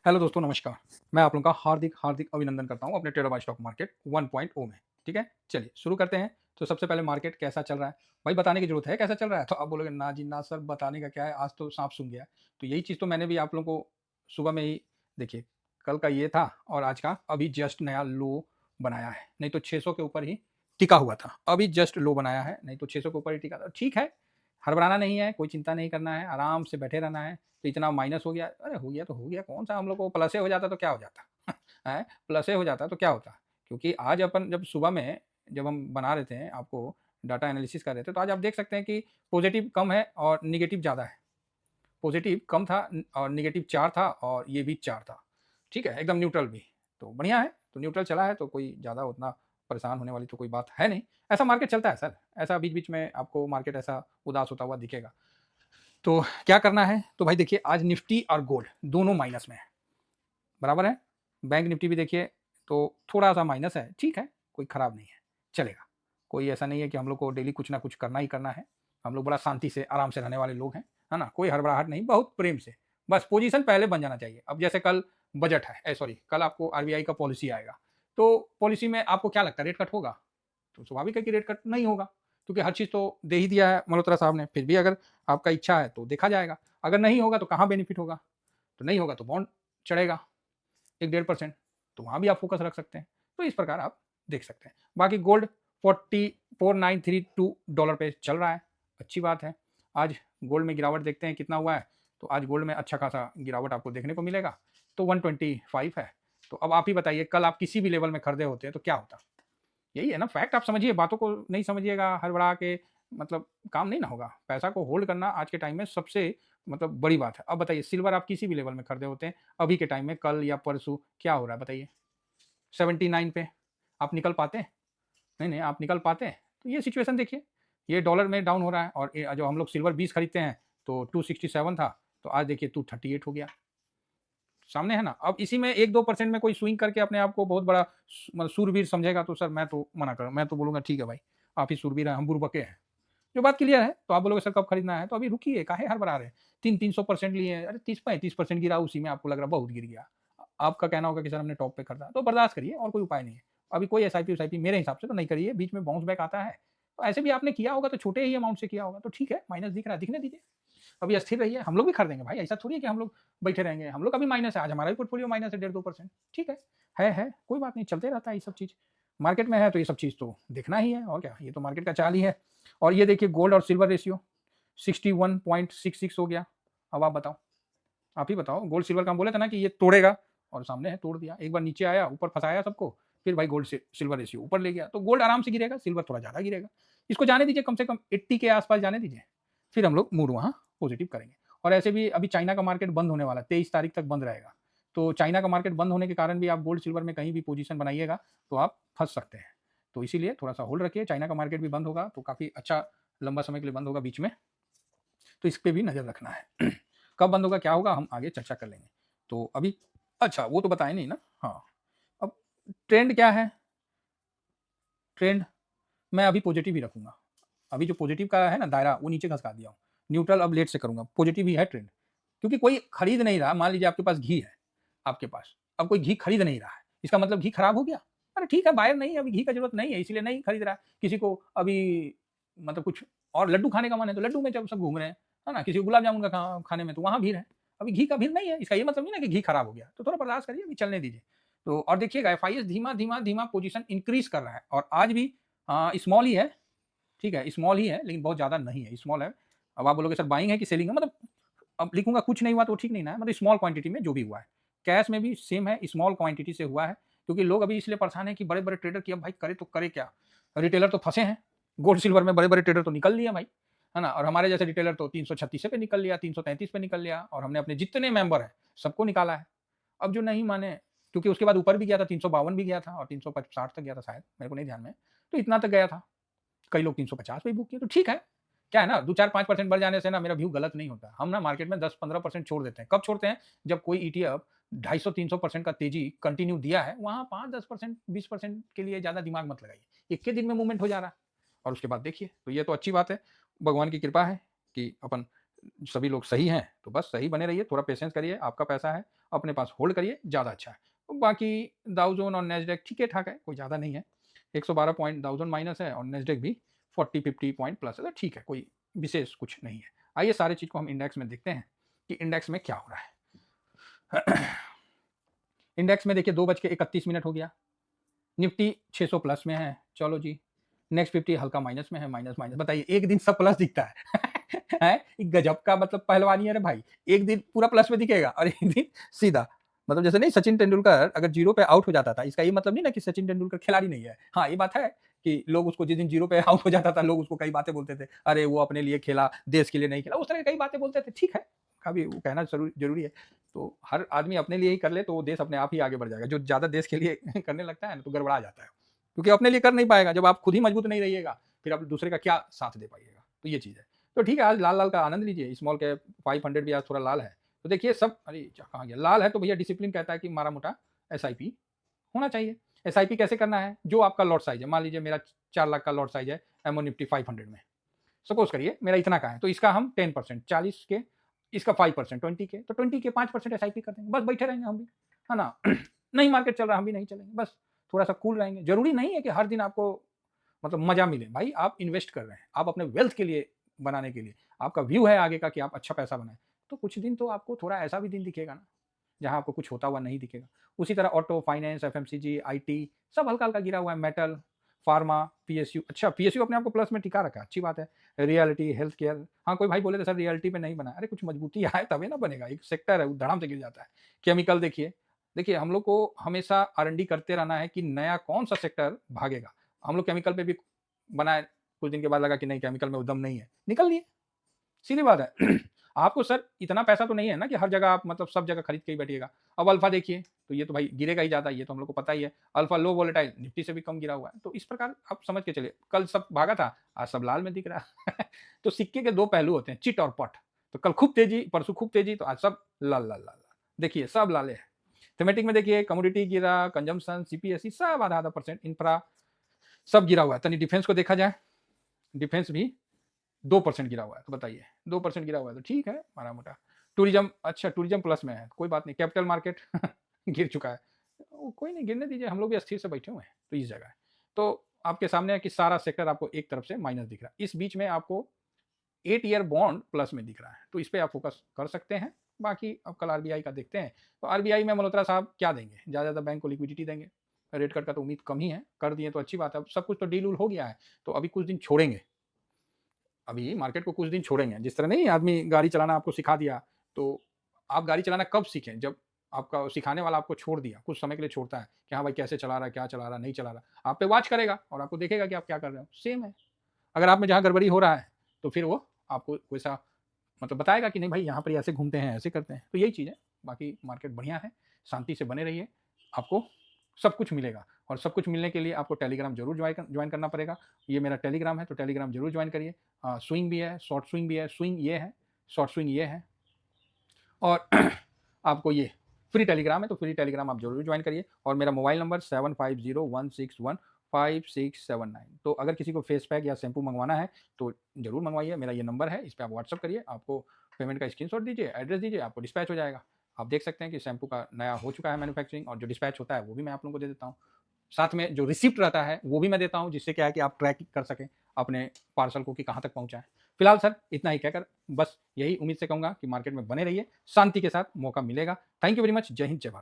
Hello दोस्तों, नमस्कार। मैं आप लोगों का हार्दिक हार्दिक अभिनंदन करता हूँ अपने ट्रेडर बाय स्टॉक मार्केट 1.0 में। ठीक है, चलिए शुरू करते हैं। तो सबसे पहले मार्केट कैसा चल रहा है, भाई बताने की जरूरत है कैसा चल रहा है। तो आप बोलोगे ना जी ना सर, बताने का क्या है, आज तो सांप सूंघ गया। तो यही चीज़ तो मैंने भी आप लोगों को सुबह में ही देखिए, कल का ये था और आज का अभी जस्ट नया लो बनाया है। नहीं तो 600 के ऊपर ही टिका हुआ था, अभी जस्ट लो बनाया है, नहीं तो 600 के ऊपर ही टिका था। ठीक है, हड़बड़ाना नहीं है, कोई चिंता नहीं करना है, आराम से बैठे रहना है। तो इतना माइनस हो गया, अरे हो गया तो हो गया, कौन सा हम लोग को प्लस हो जाता तो क्या हो जाता है, प्लस हो जाता तो क्या होता। क्योंकि आज अपन जब सुबह में जब हम बना रहे थे आपको डाटा एनालिसिस कर रहे थे, तो आज आप देख सकते हैं कि पॉजिटिव कम है और निगेटिव ज़्यादा है। पॉजिटिव कम था और निगेटिव 4 था और ये भी 4 था। ठीक है, एकदम न्यूट्रल भी। तो बढ़िया है, तो न्यूट्रल चला है तो कोई ज़्यादा उतना परेशान होने वाली तो कोई बात है नहीं। ऐसा मार्केट चलता है सर, ऐसा बीच-बीच में आपको मार्केट ऐसा उदास होता हुआ दिखेगा। तो क्या करना है, तो भाई देखिए आज निफ्टी और गोल्ड दोनों माइनस में है, बराबर है। बैंक निफ्टी भी देखिए तो थोड़ा सा माइनस है, ठीक है, कोई खराब नहीं है, चलेगा। कोई ऐसा नहीं है कि हम लोग को डेली कुछ ना कुछ करना ही करना है। हम लोग बड़ा शांति से आराम से रहने वाले लोग हैं, है ना। कोई हड़बड़ाहट नहीं, बहुत प्रेम से। बस पोजीशन पहले बन जाना चाहिए। अब जैसे कल बजट है, सॉरी, कल आपको आरबीआई का पॉलिसी आएगा। तो पॉलिसी में आपको क्या लगता है, रेट कट होगा? तो स्वाभाविक है कि रेट कट नहीं होगा, क्योंकि हर चीज़ तो दे ही दिया है मल्होत्रा साहब ने। फिर भी अगर आपका इच्छा है तो देखा जाएगा। अगर नहीं होगा तो कहाँ बेनिफिट होगा? तो नहीं होगा तो बॉन्ड चढ़ेगा 1-1.5%, तो वहाँ भी आप फोकस रख सकते हैं। तो इस प्रकार आप देख सकते हैं। बाकी गोल्ड 44,932 डॉलर पे चल रहा है, अच्छी बात है। आज गोल्ड में गिरावट देखते हैं कितना हुआ है। तो आज गोल्ड में अच्छा खासा गिरावट आपको देखने को मिलेगा, तो 125 है। तो अब आप ही बताइए, कल आप किसी भी लेवल में खरीदे होते हैं तो क्या होता? यही है ना, फैक्ट आप समझिए, बातों को नहीं समझिएगा हड़बड़ा के, मतलब काम नहीं ना होगा। पैसा को होल्ड करना आज के टाइम में सबसे मतलब बड़ी बात है। अब बताइए, सिल्वर आप किसी भी लेवल में खरीदे होते हैं, अभी के टाइम में कल या परसों क्या हो रहा है बताइए? 79 पे आप निकल पाते हैं? नहीं, नहीं, आप निकल पाते हैं? तो ये सिचुएशन देखिए, ये डॉलर में डाउन हो रहा है और ये जो हम लोग सिल्वर 20 खरीदते हैं तो 267 था, तो आज देखिए 238 हो गया। सामने है ना। अब इसी में 1-2% में कोई स्विंग करके अपने आप को बहुत बड़ा मतलब शूरवीर समझेगा, तो सर मैं तो मना करूँ, मैं तो बोलूँगा ठीक है भाई, आप ही शूरवीर हैं, हम बुड़बक हैं। जो बात क्लियर है, तो आप बोलोगे सर कब खरीदना है, तो अभी रुकिए, काहे हड़बड़ा रहे हैं? 300-300% लिए हैं, अरे 30-35% गिरा, उसी में आपको लग रहा है बहुत गिर गया। आपका कहना होगा कि सर हमने टॉप पे खरीदा, तो बर्दाश्त करिए, और कोई उपाय नहीं है। अभी कोई एसआईपी-वसाईपी मेरे हिसाब से तो नहीं करिए, बीच में बाउंस बैक आता है। तो ऐसे भी आपने किया होगा तो छोटे ही अमाउंट से किया होगा, तो ठीक है, माइनस दिख रहा है, दिखने दीजिए। अभी अस्थिर रहिए, हम लोग भी खरीदेंगे भाई, ऐसा थोड़ी है कि हम लोग बैठे रहेंगे। हम लोग का भी माइनस है, आज हमारा भी पोर्टफोलियो माइनस है 1.5-2%। ठीक है, कोई बात नहीं, चलते रहता है ये सब चीज़। मार्केट में है तो ये सब चीज़ तो देखना ही है, और क्या, ये तो मार्केट का चाल ही है। और ये देखिए गोल्ड और सिल्वर रेशियो 61.66 हो गया। अब आप बताओ, आप ही बताओ, गोल्ड सिल्वर का हम बोले थे ना कि ये तोड़ेगा, और सामने है, तोड़ दिया। एक बार नीचे आया, ऊपर फंसाया सबको, फिर भाई गोल्ड से सिल्वर रेशियो ऊपर ले गया। तो गोल्ड आराम से गिरेगा, सिल्वर थोड़ा ज़्यादा गिरेगा। इसको जाने दीजिए, कम से कम 80 के आसपास जाने दीजिए, फिर हम लोग मूड वहाँ पॉजिटिव करेंगे। और ऐसे भी अभी चाइना का मार्केट बंद होने वाला है, 23 तारीख तक बंद रहेगा। तो चाइना का मार्केट बंद होने के कारण भी आप गोल्ड सिल्वर में कहीं भी पोजीशन बनाइएगा तो आप फंस सकते हैं। तो इसीलिए थोड़ा सा होल्ड रखिए। चाइना का मार्केट भी बंद होगा तो काफ़ी अच्छा लंबा समय के लिए बंद होगा बीच में, तो इस पे भी नज़र रखना है। कब बंद होगा, क्या होगा, हम आगे चर्चा कर लेंगे। तो अभी अच्छा वो तो बताए नहीं ना। हाँ, अब ट्रेंड क्या है? ट्रेंड मैं अभी पॉजिटिव ही रखूँगा। अभी जो पॉजिटिव का है ना दायरा, वो नीचे खसका दिया हूँ। न्यूट्रल अब लेट से करूँगा, पॉजिटिव ही है ट्रेंड। क्योंकि कोई खरीद नहीं रहा। मान लीजिए आपके पास घी है, आपके पास, अब कोई घी खरीद नहीं रहा है, इसका मतलब घी खराब हो गया? अरे ठीक है, बायर नहीं है, अभी घी का ज़रूरत नहीं है, इसलिए नहीं खरीद रहा है। किसी को अभी मतलब कुछ और लड्डू खाने का मन है, तो लड्डू में जब सब घूम रहे हैं, है ना? किसी को गुलाब जामुन का खाने में, तो वहाँ भीड़ है। अभी घी का भीड़ नहीं है, इसका ये मतलब नहीं ना कि घी खराब हो गया। तो थोड़ा बर्दाश्त करिए, अभी चलने दीजिए। तो और देखिएगा एफआईएस धीमा-धीमा पोज़ीशन इंक्रीज़ कर रहा है, और आज भी स्मॉल ही है, ठीक है? स्मॉल ही है, लेकिन बहुत ज़्यादा नहीं है, स्मॉल है। अब आप बोलोगे सर बाइंग है कि सेलिंग है? मतलब अब लिखूँगा कुछ नहीं हुआ तो ठीक नहीं ना है, मतलब स्मॉल क्वांटिटी में जो भी हुआ है। कैश में भी सेम है, स्मॉल क्वांटिटी से हुआ है, क्योंकि लोग अभी इसलिए परेशान हैं कि बड़े-बड़े ट्रेडर कि अब भाई करे तो करे क्या? रिटेलर तो फँसे हैं, गोल्ड सिल्वर में बड़े-बड़े ट्रेडर तो निकल लिए भाई, है ना? और हमारे जैसे रिटेलर तो 336 पे निकल लिया, 333 पे निकल लिया, और हमने अपने जितने मेंबर हैं, सबको निकाला है। अब जो नहीं माने, क्योंकि उसके बाद ऊपर भी गया था, 352 भी गया था और 360 तक गया था शायद, मेरे को नहीं ध्यान में। तो इतना तक गया था। कई लोग 350 पे ही बुक किए, तो ठीक है। क्या है ना, 2-4-5% बढ़ जाने से ना मेरा व्यू गलत नहीं होता। हम ना मार्केट में 10-15% छोड़ देते हैं। कब छोड़ते हैं? जब कोई ईटीएफ 250-300% का तेज़ी कंटिन्यू दिया है, वहाँ 5-10%, 20% के लिए ज़्यादा दिमाग मत लगाइए। एक के दिन में मूवमेंट हो जा रहा है, और उसके बाद देखिए, तो ये तो अच्छी बात है। भगवान की कृपा है कि अपन सभी लोग सही हैं, तो बस सही बने रहिए, थोड़ा पेशेंस करिए, आपका पैसा है, अपने पास होल्ड करिए, ज़्यादा अच्छा है। तो बाकी डाउ जोन और नैस्डैक ठीक-ठाक है, कोई ज़्यादा नहीं है। 112 पॉइंट डाउ जोन माइनस है और नैस्डैक भी 40-50 पॉइंट प्लस है, तो ठीक है, कोई विशेष कुछ नहीं है। आइए सारी चीज़ को हम इंडेक्स में देखते हैं कि इंडेक्स में क्या हो रहा है। इंडेक्स में देखिए 2:31 हो गया, निफ्टी 600 प्लस में है, चलो जी। नेक्स्ट 50 हल्का माइनस में है, माइनस माइनस, बताइए एक दिन सब प्लस दिखता है। हैं? गजब का मतलब पहलवानी है रे भाई, एक दिन पूरा प्लस में दिखेगा और एक दिन सीधा। मतलब जैसे नहीं, सचिन तेंदुलकर अगर जीरो पे आउट हो जाता था, इसका ये मतलब नहीं ना कि सचिन तेंदुलकर खिलाड़ी नहीं है। हाँ, ये बात है कि लोग उसको जिस दिन जीरो पे आउट हो जाता था, लोग उसको कई बातें बोलते थे, अरे वो अपने लिए खेला, देश के लिए नहीं खेला, उस तरह की कई बातें बोलते थे। ठीक है, कभी वो कहना जरूरी है। तो हर आदमी अपने लिए ही कर ले तो वो देश अपने आप ही आगे बढ़ जाएगा। जो ज्यादा देश के लिए करने लगता है ना, तो गड़बड़ा जाता है, क्योंकि अपने लिए कर नहीं पाएगा। जब आप खुद ही मजबूत नहीं रहिएगा, फिर आप दूसरे का क्या साथ दे पाइएगा। तो ये चीज़ है। तो ठीक है, आज लाल लाल का आनंद लीजिए। स्मॉल कैप 500 भी आज थोड़ा लाल है। तो देखिए सब, अरे कहाँ गया, लाल है तो भैया डिसिप्लिन कहता है कि मारा मोटा एसआईपी होना चाहिए। एसआईपी कैसे करना है, जो आपका लॉट साइज है, मान लीजिए मेरा 4 लाख का लॉट साइज है एमओ निफ्टी 500 में, सपोज करिए मेरा इतना का है, तो इसका हम 10% 40 के, इसका 5% 20 के, तो 20 के 5% एसआईपी कर देंगे, बस बैठे रहेंगे हम भी, है ना। नहीं मार्केट चल रहा हम भी नहीं चलेंगे, बस थोड़ा सा कूल रहेंगे। जरूरी नहीं है कि हर दिन आपको मतलब मजा मिले भाई, आप इन्वेस्ट कर रहे हैं, आप अपने वेल्थ के लिए बनाने के लिए, आपका व्यू है आगे का कि आप अच्छा पैसा बनाएं, तो कुछ दिन तो आपको थोड़ा ऐसा भी दिन दिखेगा ना जहां आपको कुछ होता हुआ नहीं दिखेगा। उसी तरह ऑटो, फाइनेंस, एफएमसीजी, आईटी सब हल्का हल्का गिरा हुआ है। मेटल, फार्मा, पीएसयू, अच्छा पीएसयू अपने आप को प्लस में टिका रखा है, अच्छी बात है। रियलिटी, हेल्थ केयर, हाँ कोई भाई बोले तो सर रियलिटी पे नहीं बना, अरे कुछ मजबूती आए तभी ना बनेगा, एक सेक्टर है वो धड़ाम से गिर जाता है। केमिकल देखिए, देखिए हम लोग को हमेशा आर&डी करते रहना है कि नया कौन सा सेक्टर भागेगा। हम लोग केमिकल पे भी बनाए, कुछ दिन के बाद लगा कि नहीं केमिकल में उद्यम नहीं है, निकल लिए, सीधी बात है। आपको सर इतना पैसा तो नहीं है ना कि हर जगह आप मतलब सब जगह खरीद के ही बैठिएगा। अब अल्फा देखिए, तो ये तो भाई गिरेगा ही ज़्यादा, ये तो हम लोग को पता ही है। अल्फा लो वोलेटाइल, निफ्टी से भी कम गिरा हुआ है, तो इस प्रकार आप समझ के चलिए। कल सब भागा था, आज सब लाल में दिख रहा है। तो सिक्के के दो पहलू होते हैं, चिट और पट। तो कल खूब तेजी, परसों खूब तेजी, तो आज सब लाल लाल लाल। देखिए सब लाले हैं। थीमेटिक में देखिए, कमोडिटी गिरा, कंजम्पशन, सीपीएसई सब आधा आधा परसेंट, इंफ्रा सब गिरा हुआ है। तनी डिफेंस को देखा जाए, डिफेंस भी 2% गिरा हुआ है, तो बताइए 2% गिरा हुआ है तो ठीक है, मारा मोटा। टूरिज्म, अच्छा टूरिज्म प्लस में है, कोई बात नहीं। कैपिटल मार्केट गिर चुका है, कोई नहीं, गिरने दीजिए, हम लोग भी अस्थिर से बैठे हुए हैं तो इस जगह है। तो आपके सामने है कि सारा सेक्टर आपको एक तरफ से माइनस दिख रहा है। इस बीच में आपको 8 ईयर बॉन्ड प्लस में दिख रहा है, तो इस पर आप फोकस कर सकते हैं। बाकी अब कल आरबीआई का देखते हैं, तो आरबीआई में मल्होत्रा साहब क्या देंगे, ज़्यादा ज़्यादा बैंक को लिक्विडिटी देंगे। रेट कट का तो उम्मीद कम ही है, कर दिए तो अच्छी बात है। अब सब कुछ तो डील उल हो गया है, तो अभी कुछ दिन छोड़ेंगे, अभी मार्केट को कुछ दिन छोड़ेंगे। जिस तरह नहीं आदमी गाड़ी चलाना आपको सिखा दिया, तो आप गाड़ी चलाना कब सीखें, जब आपका सिखाने वाला आपको छोड़ दिया, कुछ समय के लिए छोड़ता है कि हाँ भाई कैसे चला रहा है, क्या चला रहा है, नहीं चला रहा, आप पे वॉच करेगा और आपको देखेगा कि आप क्या कर रहे हो। सेम है, अगर आप में जहाँ गड़बड़ी हो रहा है तो फिर वो आपको वैसा मतलब बताएगा कि नहीं भाई यहाँ पर ऐसे घूमते हैं, ऐसे करते हैं। तो यही चीज़ है। बाकी मार्केट बढ़िया है, शांति से बने रहिए, आपको सब कुछ मिलेगा। और सब कुछ मिलने के लिए आपको टेलीग्राम जरूर ज्वाइन करना पड़ेगा। ये मेरा टेलीग्राम है, तो टेलीग्राम जरूर ज्वाइन करिए। स्विंग भी है, शॉर्ट स्विंग भी है, स्विंग ये है, शॉर्ट स्विंग ये है, और आपको ये फ्री टेलीग्राम है, तो फ्री टेलीग्राम आप जरूर ज्वाइन करिए। और मेरा मोबाइल नंबर 7501615679। तो अगर किसी को फेस पैक या शैम्पू मंगवाना है तो जरूर मंगवाइए, मेरा ये नंबर है, इस पर आप व्हाट्सअप करिए, आपको पेमेंट का स्क्रीनशॉट दीजिए, एड्रेस दीजिए, आपको डिस्पैच हो जाएगा। आप देख सकते हैं कि शैम्पू का नया हो चुका है मैन्युफैक्चरिंग, और जो डिस्पैच होता है वो भी मैं आप लोगों को दे देता हूँ। साथ में जो रिसिप्ट रहता है वो भी मैं देता हूँ, जिससे क्या है कि आप ट्रैक कर सकें अपने पार्सल को कि कहाँ तक पहुँचा है। फिलहाल सर इतना ही कहकर बस यही उम्मीद से कहूँगा कि मार्केट में बने रहिए, शांति के साथ, मौका मिलेगा। थैंक यू वेरी मच, जय हिंद, जय भारत।